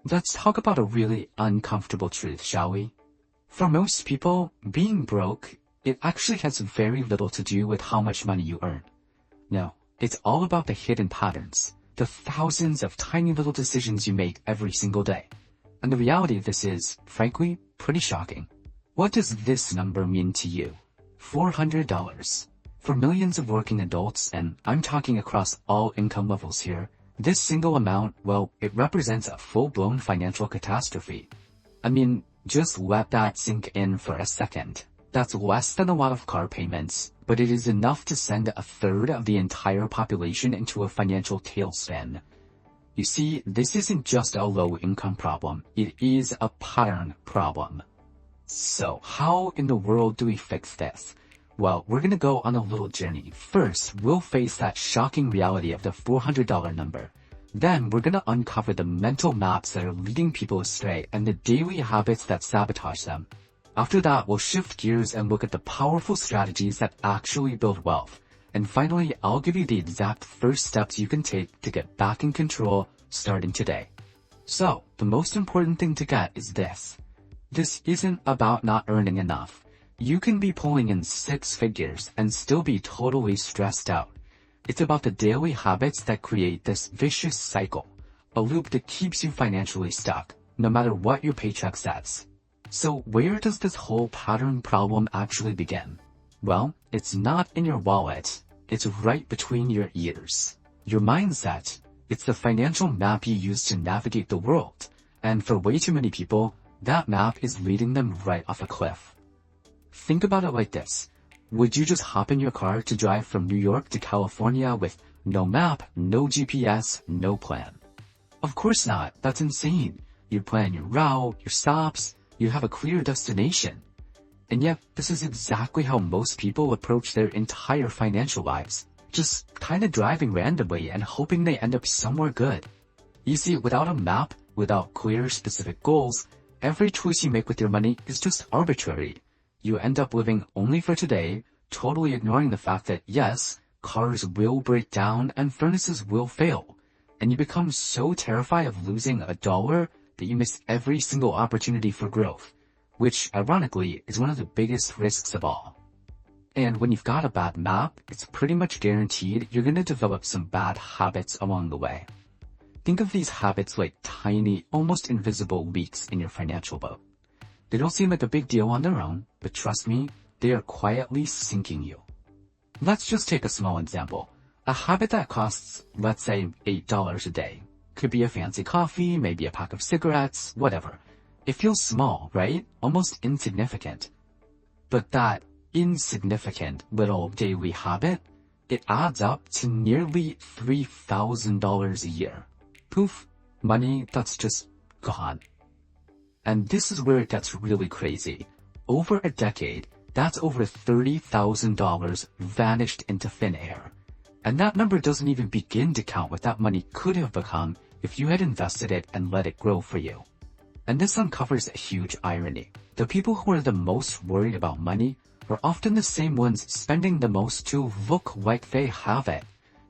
Let's talk about a really uncomfortable truth, shall we? For most people, being broke, it actually has very little to do with how much money you earn. No, it's all about the hidden patterns, the thousands of tiny little decisions you make every single day. And the reality of this is, frankly, pretty shocking. What does this number mean to you? $400. For millions of working adults, and I'm talking across all income levels here, this single amount, well, it represents a full-blown financial catastrophe. I mean, just let that sink in for a second. That's less than a lot of car payments, but it is enough to send a third of the entire population into a financial tailspin. You see, this isn't just a low-income problem, it is a pattern problem. So, how in the world do we fix this? Well, we're gonna go on a little journey. First, we'll face that shocking reality of the $400 number. Then, we're gonna uncover the mental maps that are leading people astray and the daily habits that sabotage them. After that, we'll shift gears and look at the powerful strategies that actually build wealth. And finally, I'll give you the exact first steps you can take to get back in control starting today. So, the most important thing to get is this. This isn't about not earning enough. You can be pulling in 6 figures and still be totally stressed out. It's about the daily habits that create this vicious cycle, a loop that keeps you financially stuck, no matter what your paycheck says. So where does this whole pattern problem actually begin? Well, it's not in your wallet. It's right between your ears. Your mindset. It's the financial map you use to navigate the world. And for way too many people, that map is leading them right off a cliff. Think about it like this. Would you just hop in your car to drive from New York to California with no map, no GPS, no plan? Of course not. That's insane. You plan your route, your stops, you have a clear destination. And yet, this is exactly how most people approach their entire financial lives. Just kind of driving randomly and hoping they end up somewhere good. You see, without a map, without clear, specific goals, every choice you make with your money is just arbitrary. You end up living only for today, totally ignoring the fact that yes, cars will break down and furnaces will fail. And you become so terrified of losing $1 that you miss every single opportunity for growth, which ironically is one of the biggest risks of all. And when you've got a bad map, it's pretty much guaranteed you're gonna develop some bad habits along the way. Think of these habits like tiny, almost invisible leaks in your financial boat. They don't seem like a big deal on their own, but trust me, they are quietly sinking you. Let's just take a small example. A habit that costs, let's say, $8 a day. Could be a fancy coffee, maybe a pack of cigarettes, whatever. It feels small, right? Almost insignificant. But that insignificant little daily habit, it adds up to nearly $3,000 a year. Poof, money that's just gone. And this is where it gets really crazy. Over a decade, that's over $30,000 vanished into thin air. And that number doesn't even begin to count what that money could have become if you had invested it and let it grow for you. And this uncovers a huge irony. The people who are the most worried about money are often the same ones spending the most to look like they have it.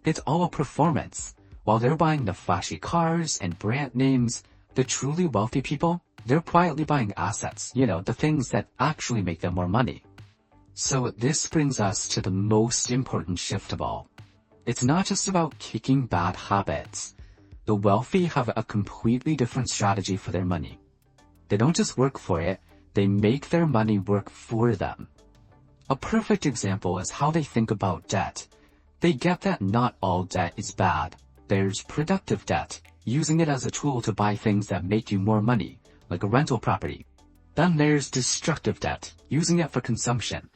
It's all a performance. While they're buying the flashy cars and brand names, the truly wealthy people, they're quietly buying assets, the things that actually make them more money. So this brings us to the most important shift of all. It's not just about kicking bad habits. The wealthy have a completely different strategy for their money. They don't just work for it, they make their money work for them. A perfect example is how they think about debt. They get that not all debt is bad. There's productive debt, using it as a tool to buy things that make you more money, like a rental property. Then there's destructive debt, using it for consumption,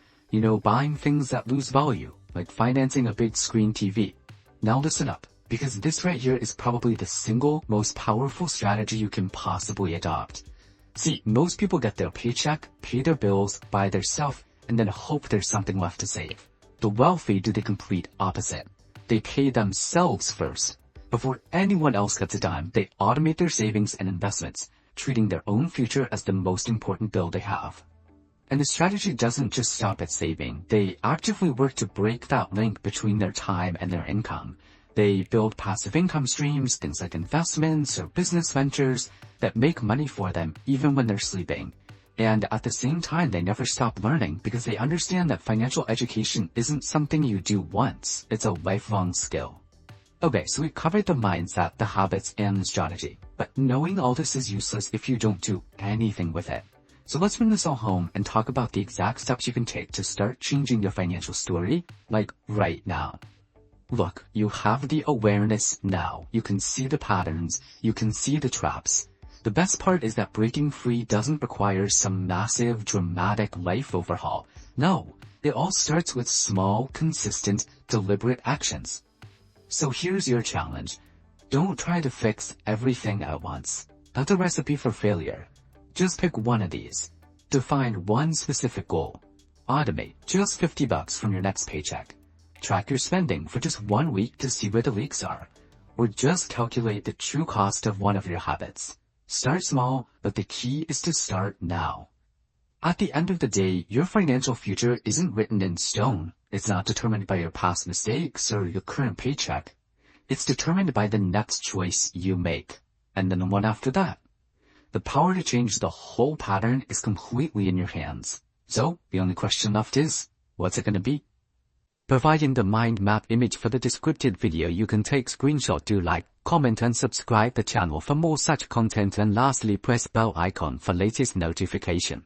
buying things that lose value, like financing a big screen TV. Now listen up, because this right here is probably the single most powerful strategy you can possibly adopt. See, most people get their paycheck, pay their bills, buy their stuff, and then hope there's something left to save. The wealthy do the complete opposite. They pay themselves first. Before anyone else gets a dime, they automate their savings and investments, treating their own future as the most important bill they have. And the strategy doesn't just stop at saving. They actively work to break that link between their time and their income. They build passive income streams, things like investments or business ventures that make money for them even when they're sleeping. And at the same time, they never stop learning because they understand that financial education isn't something you do once, it's a lifelong skill. Okay, so we covered the mindset, the habits, and the strategy. But knowing all this is useless if you don't do anything with it. So let's bring this all home and talk about the exact steps you can take to start changing your financial story, like right now. Look, you have the awareness now. You can see the patterns. You can see the traps. The best part is that breaking free doesn't require some massive, dramatic life overhaul. No, it all starts with small, consistent, deliberate actions. So here's your challenge. Don't try to fix everything at once. That's a recipe for failure. Just pick one of these. Define one specific goal. Automate just $50 from your next paycheck. Track your spending for just 1 week to see where the leaks are. Or just calculate the true cost of one of your habits. Start small, but the key is to start now. At the end of the day, your financial future isn't written in stone. It's not determined by your past mistakes or your current paycheck. It's determined by the next choice you make, and then the one after that. The power to change the whole pattern is completely in your hands. So, the only question left is, what's it going to be? Providing the mind map image for the descriptive video, you can take screenshot, do like, comment and subscribe the channel for more such content, and lastly press bell icon for latest notification.